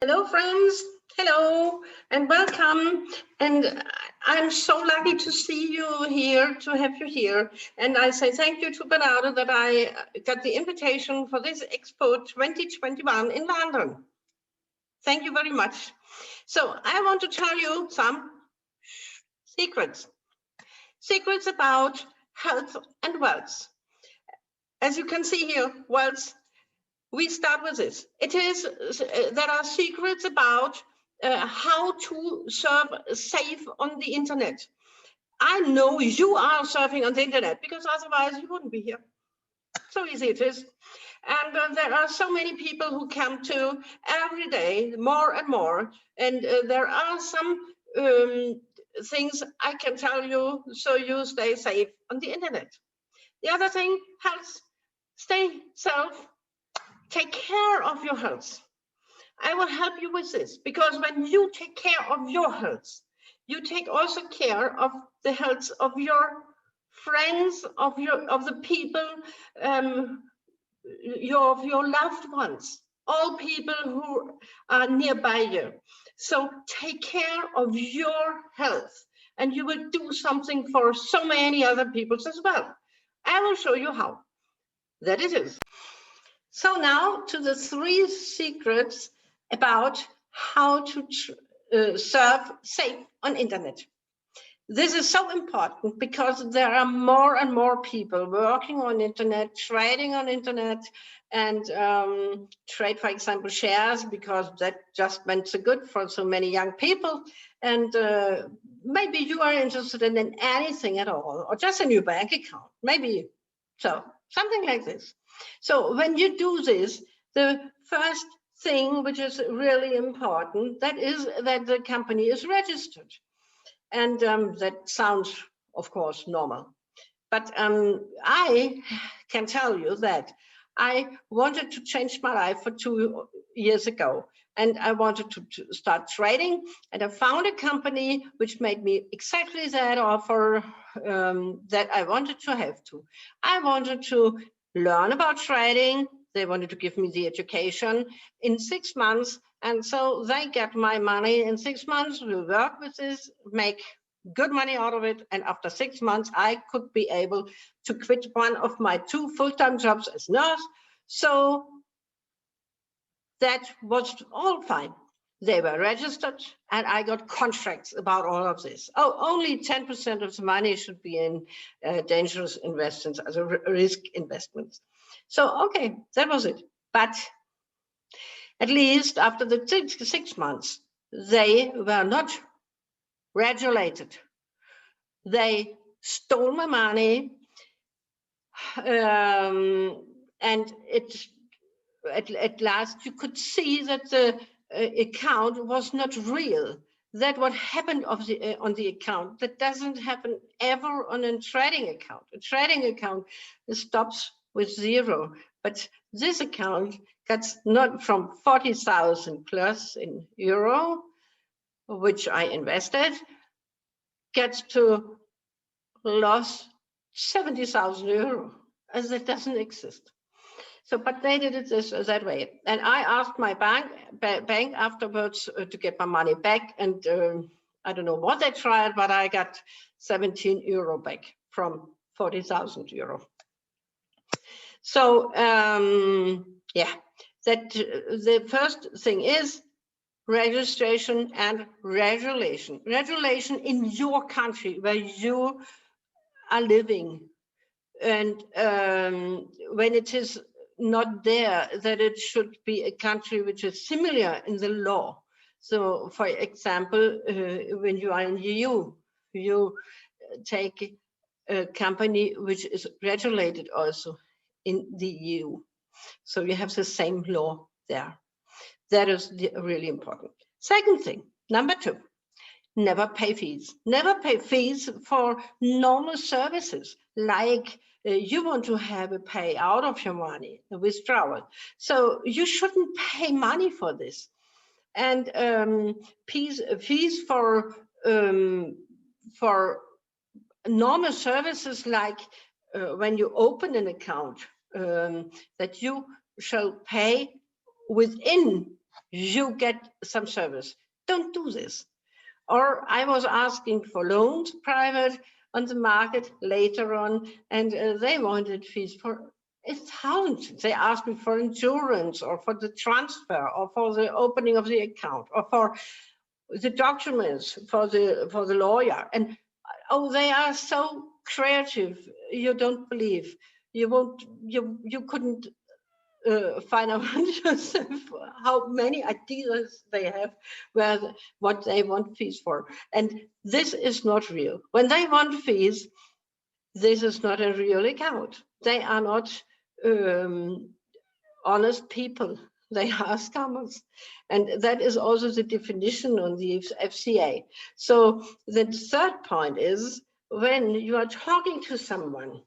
Hello, friends. Hello and welcome. And I'm so lucky to see you here, to have you here. And I say thank you to Bernardo that I got the invitation for this Expo 2021 in London. Thank you very much. So I want to tell you some secrets about health and wealth. As you can see here, wealth. We start with this. There are secrets about how to surf safe on the internet. I know you are surfing on the internet because otherwise you wouldn't be here. So easy it is. And there are so many people who come to every day, more and more. And there are some things I can tell you so you stay safe on the internet. The other thing, health, stay safe. Take care of your health. I will help you with this because when you take care of your health, you take also care of the health of your friends, of the people, of your loved ones, all people who are nearby you. So take care of your health, and you will do something for so many other people as well. I will show you how. That it is. So now to the 3 secrets about how to surf safe on internet. This is so important because there are more and more people working on internet, trading on internet, and trade, for example, shares, because that just meant so good for so many young people. And maybe you are interested in anything at all, or just a new bank account, maybe. So something like this. So when you do this, the first thing which is really important, that is that the company is registered. And that sounds, of course, normal. But I can tell you that I wanted to change my life for 2 years ago. And I wanted to start trading. And I found a company which made me exactly that offer that I wanted to have to. I wanted to learn about trading. They wanted to give me the education in 6 months. And so they get my money in 6 months. We work with this, make good money out of it. And after 6 months, I could be able to quit one of my 2 full-time jobs as nurse. So that was all fine. They were registered and I got contracts about all of this. Oh, only 10% of the money should be in dangerous investments, as a risk investments. So, okay, that was it. But at least after the 6 months, they were not regulated. They stole my money, and at last you could see that the account was not real. That what happened on the account, that doesn't happen ever on a trading account. A trading account stops with 0, but this account gets not from 40,000 plus in euro, which I invested, gets to loss 70,000 euro, as it doesn't exist. So, but they did it that way. And I asked my bank afterwards to get my money back. And I don't know what they tried, but I got 17 euro back from 40,000 euro. So, yeah, that the first thing is registration and regulation. Regulation in your country where you are living. And when it is not there, that it should be a country which is similar in the law. So, for example, when you are in the EU, you take a company which is regulated also in the EU. So you have the same law there. That is really important. Second thing, number 2, never pay fees. Never pay fees for normal services, like you want to have a payout of your money, a withdrawal. So you shouldn't pay money for this. And fees for normal services, like when you open an account, that you shall pay within you get some service. Don't do this. Or I was asking for loans private on the market later on, and they wanted fees for thousands. They asked me for insurance or for the transfer or for the opening of the account or for the documents for the lawyer. And oh, they are so creative. You don't believe. You couldn't find out yourself how many ideas they have what they want fees for. And this is not real. When they want fees, this is not a real account. They are not honest people. They are scammers. And that is also the definition on the FCA. So the third point is, when you are talking to someone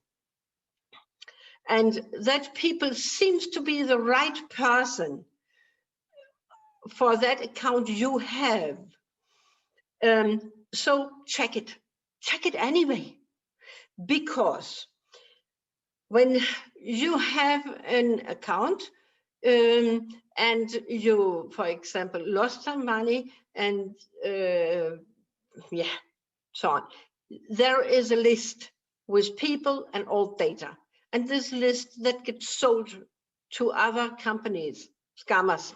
and that people seems to be the right person for that account you have, so check it anyway, because when you have an account and you, for example, lost some money and so on, there is a list with people and all data. And this list that gets sold to other companies, scammers.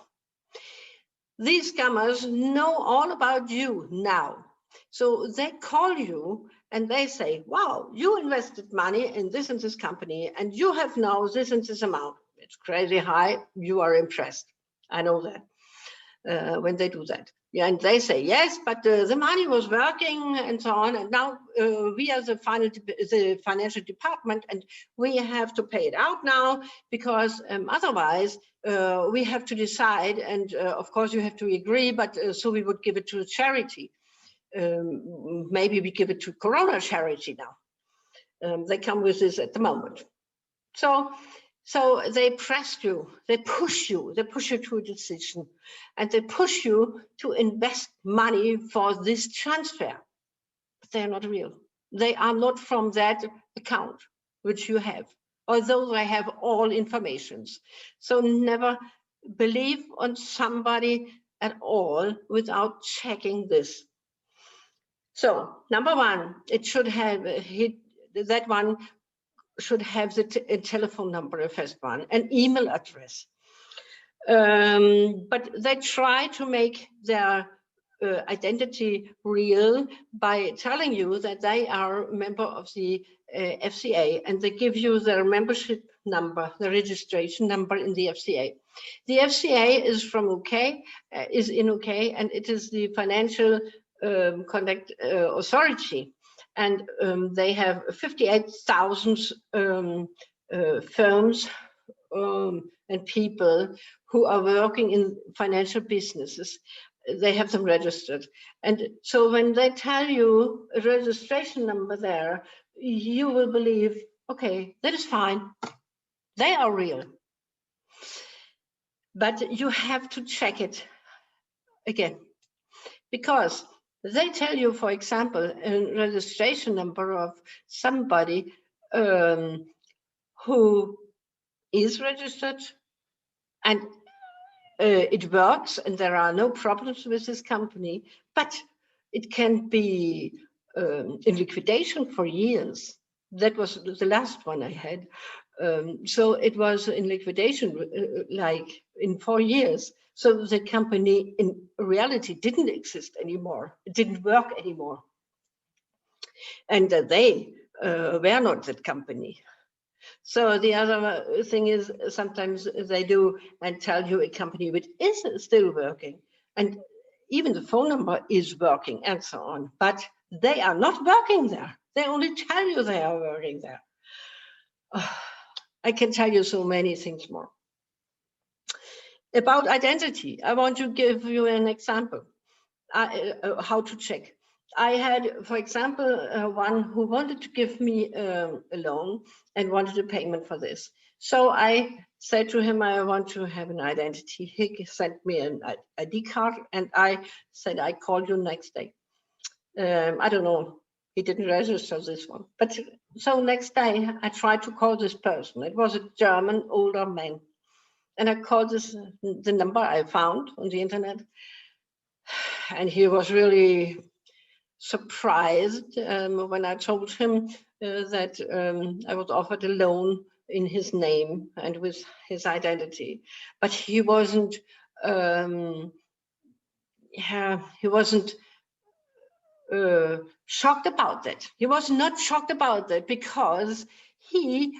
These scammers know all about you now. So they call you and they say, wow, you invested money in this and this company, and you have now this and this amount. It's crazy high. You are impressed. I know that when they do that. Yeah, and they say, yes, but the money was working and so on. And now we are the financial department, and we have to pay it out now, because otherwise we have to decide. And of course you have to agree, but so we would give it to a charity. Maybe we give it to Corona charity now. They come with this at the moment. So they press you, they push you to a decision, and they push you to invest money for this transfer. But they are not real. They are not from that account which you have, although they have all informations. So never believe on somebody at all without checking this. So number one, it should have that one should have the telephone number, a first one, an email address. But they try to make their identity real by telling you that they are a member of the FCA, and they give you their membership number, the registration number in the FCA. The FCA is from UK, is in UK, and it is the Financial Conduct Authority. And they have 58,000 firms and people who are working in financial businesses. They have them registered. And so when they tell you a registration number there, you will believe, okay, that is fine. They are real. But you have to check it again, because they tell you, for example, a registration number of somebody who is registered and it works and there are no problems with this company, but it can be in liquidation for years. That was the last one I had. So it was in liquidation like in 4 years. So the company in reality didn't exist anymore. It didn't work anymore. And they were not that company. So the other thing is, sometimes they do and tell you a company which is still working, and even the phone number is working and so on, but they are not working there. They only tell you they are working there. I can tell you so many things more. About identity, I want to give you an example, how to check. I had, for example, one who wanted to give me a loan and wanted a payment for this. So I said to him, I want to have an identity. He sent me an ID card, and I said, I call you next day. I don't know, he didn't register this one. But so next day I tried to call this person. It was a German older man. And I called the number I found on the internet. And he was really surprised when I told him that I was offered a loan in his name and with his identity. But he wasn't shocked about that. He was not shocked about that because he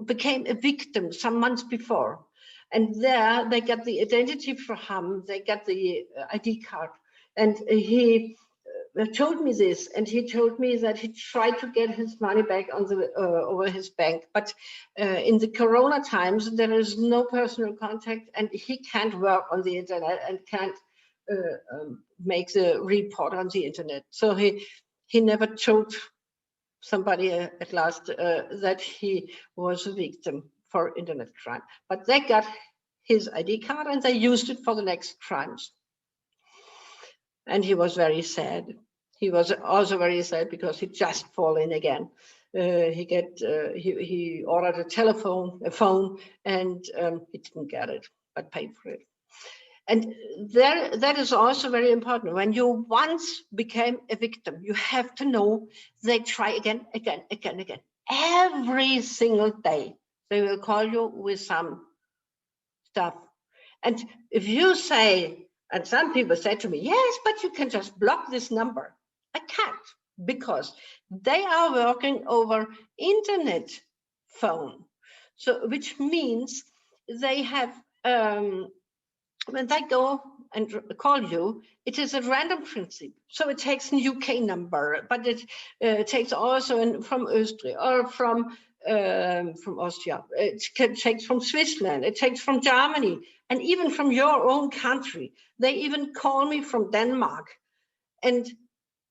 became a victim some months before. And there they got the identity for him, they got the ID card. And he told me this, and he told me that he tried to get his money back on the over his bank, but in the Corona times there is no personal contact, and he can't work on the internet and can't make the report on the internet. So he never told somebody at last that he was a victim for internet crime, but they got his ID card and they used it for the next crimes. And he was very sad. He was also very sad because he just fallen again. He ordered a phone, and he didn't get it, but paid for it. And that is also very important. When you once became a victim, you have to know they try again. Every single day, they will call you with some stuff. And if you say, and some people say to me, yes, but you can just block this number. I can't, because they are working over internet phone. So, which means they have, when they go and call you, it is a random principle. So it takes a UK number, but it takes also from Austria or from Austria. It takes from Switzerland. It takes from Germany, and even from your own country. They even call me from Denmark, and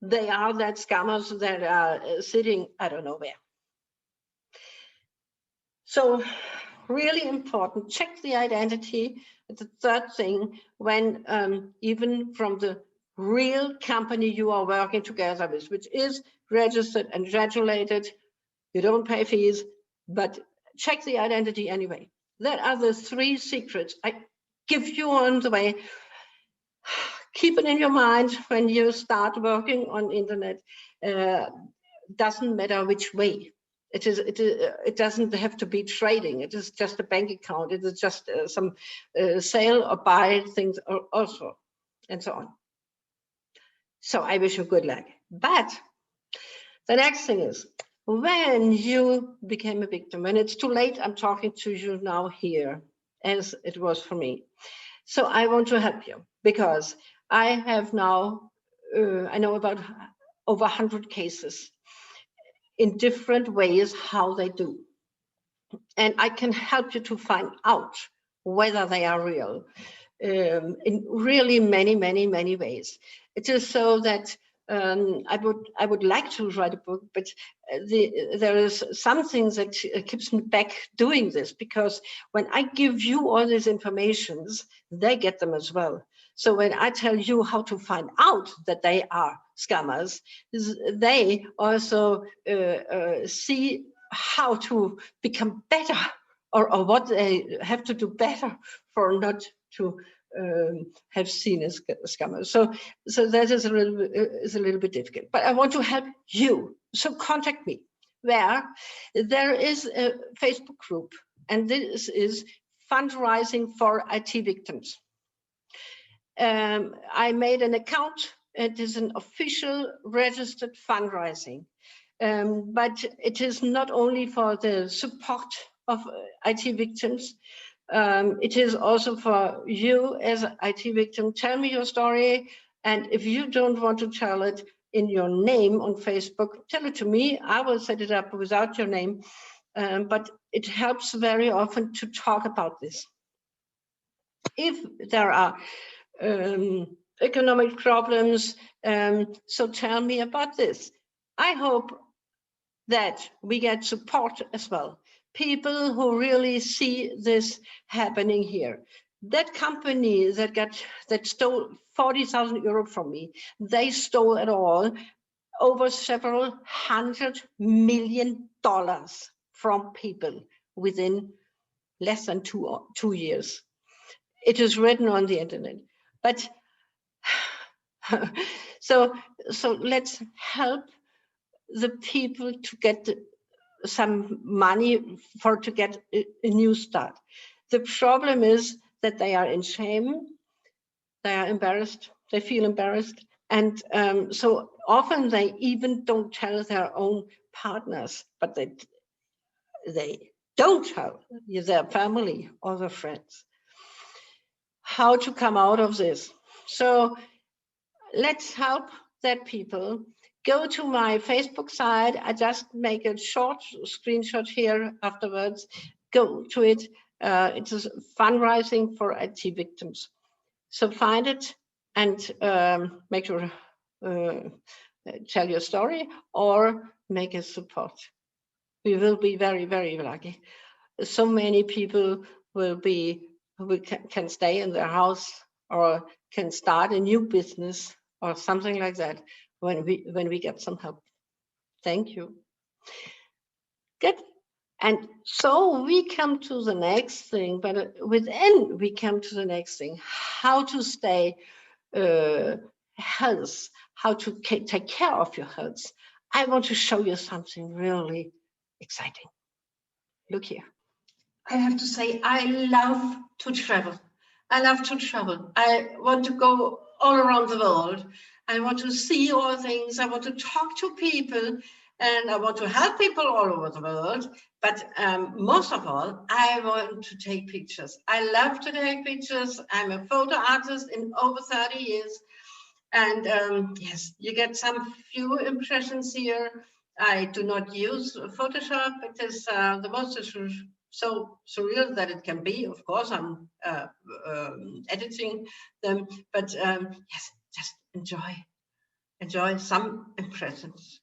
they are that scammers that are sitting, I don't know where. So really important, check the identity. The third thing, when even from the real company you are working together with, which is registered and regulated, you don't pay fees, but check the identity anyway. That are the 3 secrets I give you on the way. Keep it in your mind when you start working on internet. Doesn't matter which way. It doesn't have to be trading. It is just a bank account. It is just some sale or buy things also, and so on. So I wish you good luck. But the next thing is, when you became a victim, when it's too late, I'm talking to you now here, as it was for me. So I want to help you, because I have now, I know about over 100 cases in different ways how they do. And I can help you to find out whether they are real in really many ways. It is so that I would like to write a book, but there is something that keeps me back doing this, because when I give you all these informations, they get them as well. So when I tell you how to find out that they are scammers, they also see how to become better, or what they have to do better for not to have seen as scammers. So that is a little bit difficult. But I want to help you. So contact me. Where there is a Facebook group, and this is fundraising for IT victims. I made an account. It is an official registered fundraising, but it is not only for the support of IT victims. It is also for you as an IT victim. Tell me your story, and if you don't want to tell it in your name on Facebook, tell it to me. I will set it up without your name, but it helps very often to talk about this. If there are economic problems, so tell me about this. I hope that we get support as well. People who really see this happening here. That company that stole 40,000 euro from me, they stole it all, over several $100 million from people within less than 2 years. It is written on the internet. But so let's help the people to get some money to get a new start. The problem is that they are in shame, they are embarrassed, they feel embarrassed, and so often they even don't tell their own partners, but they don't tell their family or their friends. How to come out of this? So let's help that people. Go to my Facebook site. I just make a short screenshot here afterwards. Go to it. It is fundraising for IT victims. So find it and make sure tell your story or make a support. We will be very, very lucky. So many people will can stay in their house or can start a new business or something like that when we get some help. Thank you. Good. And so we come to the next thing, but within we come to the next thing, how to stay health, how to take care of your health. I want to show you something really exciting. Look here. I have to say, I love to travel. I love to travel. I want to go all around the world. I want to see all things. I want to talk to people, and I want to help people all over the world. But most of all, I want to take pictures. I love to take pictures. I'm a photo artist in over 30 years. And yes, you get some few impressions here. I do not use Photoshop because the most is so surreal that it can be. Of course, I'm editing them, but yes, just enjoy some impressions.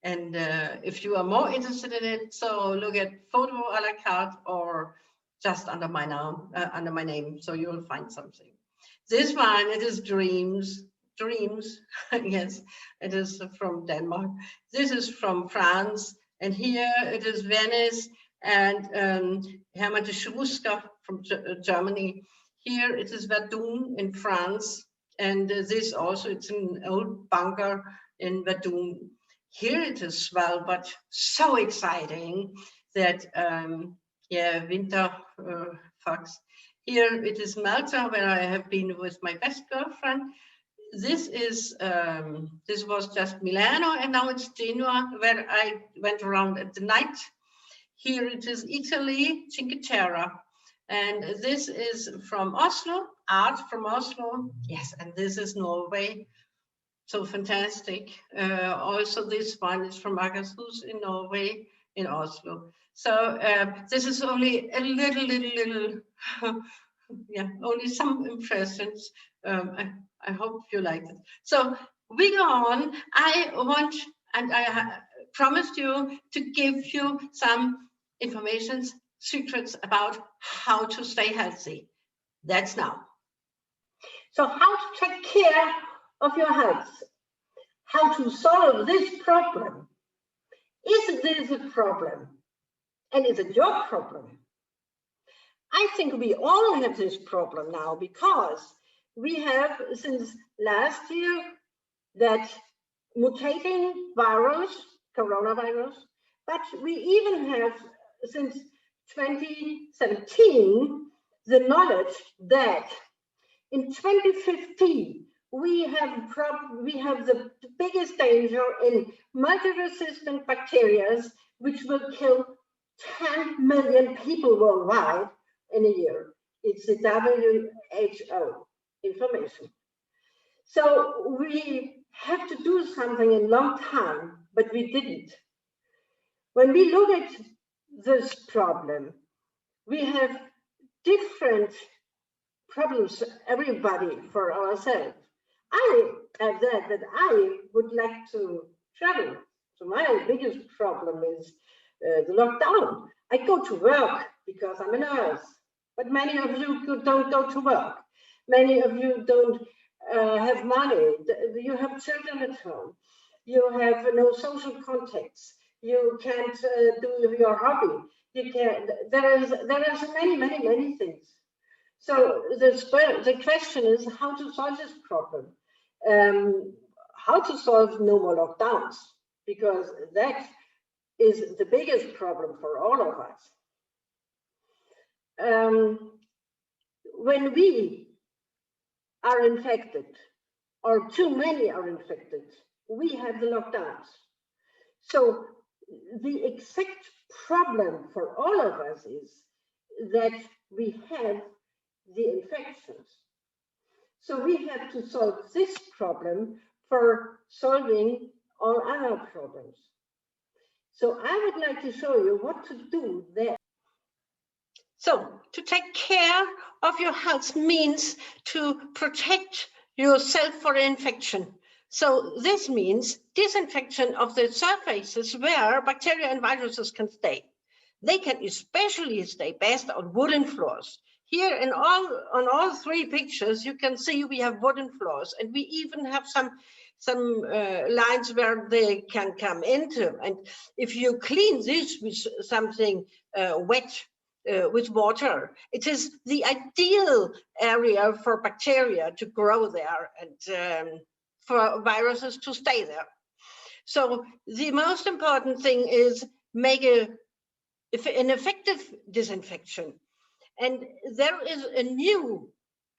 And if you are more interested in it, so look at PeoleLoveTheBest or just under my name, so you will find something. This one, it is dreams. Yes, it is from Denmark. This is from France, and here it is Venice and Hermann de Schuster from Germany. Here it is Verdun in France, and this also, it's an old bunker in Verdun. Here it is Svalbard, so exciting that, yeah, winter fox. Here it is Malta, where I have been with my best girlfriend. This was just Milano, and now it's Genoa, where I went around at the night. Here it is Italy, Cinque Terre, and this is from Oslo, art from Oslo. Yes, and this is Norway. So fantastic. Also, this one is from Akershus in Norway, in Oslo. So this is only a little, yeah, only some impressions. I hope you like it. So we go on. I want, and I promised you to give you some information, secrets about how to stay healthy. That's now. So how to take care of your health? How to solve this problem? Is this a problem? And is it your problem? I think we all have this problem now because we have, since last year, that mutating virus, coronavirus, but we even have, since 2017, the knowledge that in 2050, we have the biggest danger in multi-resistant bacteria, which will kill 10 million people worldwide in a year. It's the WHO information. So we have to do something in a long time, but we didn't. When we look at this problem, we have different problems, everybody for ourselves. I have that I would like to travel. So my biggest problem is the lockdown. I go to work because I'm a nurse, but many of you don't go to work. Many of you don't have money. You have children at home. You have no social contacts. You can't do your hobby. You can. There is many things. So the question is how to solve this problem. How to solve no more lockdowns, because that is the biggest problem for all of us. When we are infected, or too many are infected, we have the lockdowns. So the exact problem for all of us is that we have the infections. So we have to solve this problem for solving all other problems. So I would like to show you what to do there. So to take care of your health means to protect yourself for infection. So this means disinfection of the surfaces where bacteria and viruses can stay. They can especially stay best on wooden floors. Here on all three pictures, you can see we have wooden floors, and we even have some lines where they can come into. And if you clean this with something wet, with water, it is the ideal area for bacteria to grow there and for viruses to stay there. So the most important thing is make an effective disinfection. And there is a new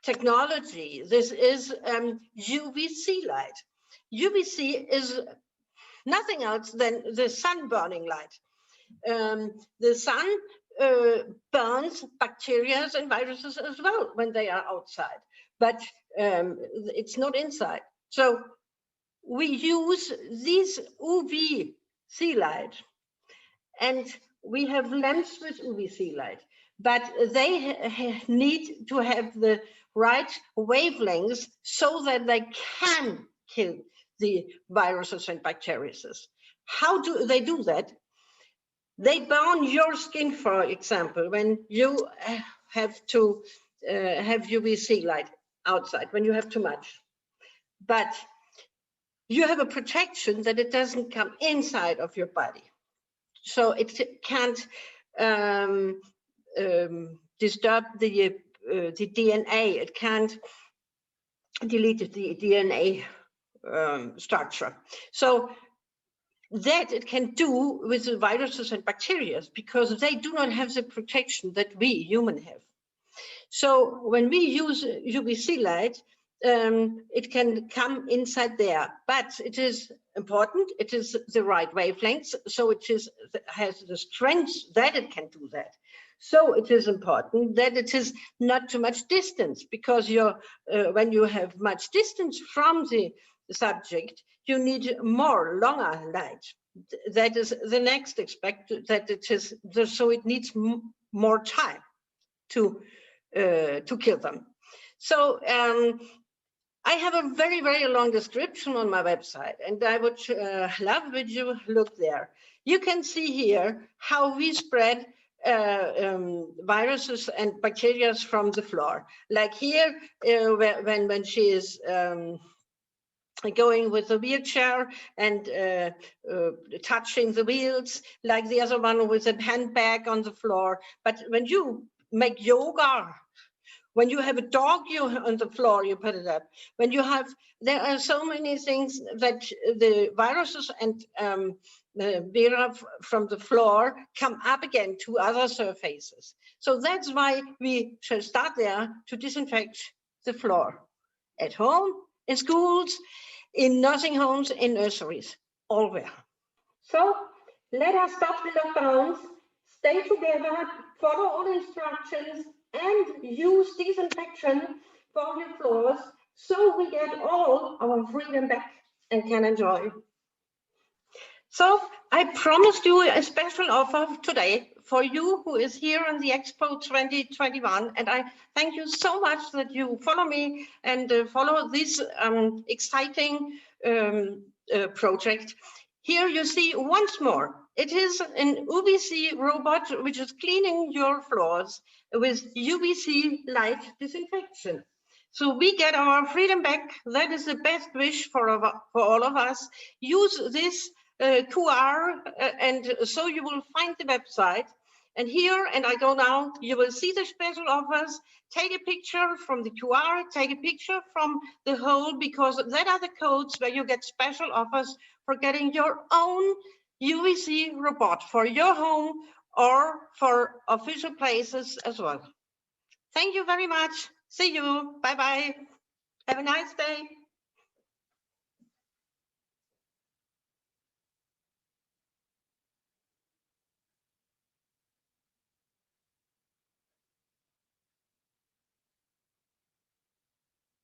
technology. This is UVC light. UVC is nothing else than the sun burning light. The sun burns bacteria and viruses as well when they are outside, but it's not inside. So we use this UVC light, and we have lamps with UVC light, but they need to have the right wavelengths so that they can kill the viruses and bacteria. How do they do that? They burn your skin, for example, when you have to have UVC light outside, when you have too much. But you have a protection that it doesn't come inside of your body. So it can't disturb the DNA. It can't delete the DNA structure. So that it can do with the viruses and bacteria, because they do not have the protection that we human have. So when we use UVC light, it can come inside there, but it is important, it is the right wavelengths, so it has the strength that it can do that. So it is important that it is not too much distance, because when you have much distance from the subject, you need longer light. That is the next aspect, that it is so it needs more time to kill them. So I have a very long description on my website, and I would love if you look there. You can see here how we spread viruses and bacteria from the floor. Like here, when she is going with the wheelchair and touching the wheels, like the other one with a handbag on the floor. But when you make yoga, when you have a dog on the floor, you put it up. When you have, there are so many things that the viruses and from the floor come up again to other surfaces. So that's why we shall start there to disinfect the floor at home, in schools, in nursing homes, in nurseries, everywhere. So let us stop the lockdowns, stay together, follow all instructions, and use disinfection for your floors, so we get all our freedom back and can enjoy. So I promised you a special offer today for you who is here on the Expo 2021, and I thank you so much that you follow me and follow this exciting project. Here you see once more, it is an UVC robot which is cleaning your floors with UVC light disinfection. So we get our freedom back. That is the best wish for all of us. Use this QR, and so you will find the website. And here, and I go now, you will see the special offers. Take a picture from the QR, take a picture from the whole, because that are the codes where you get special offers for getting your own UVC robot for your home or for official places as well. Thank you very much. See you. Bye-bye. Have a nice day.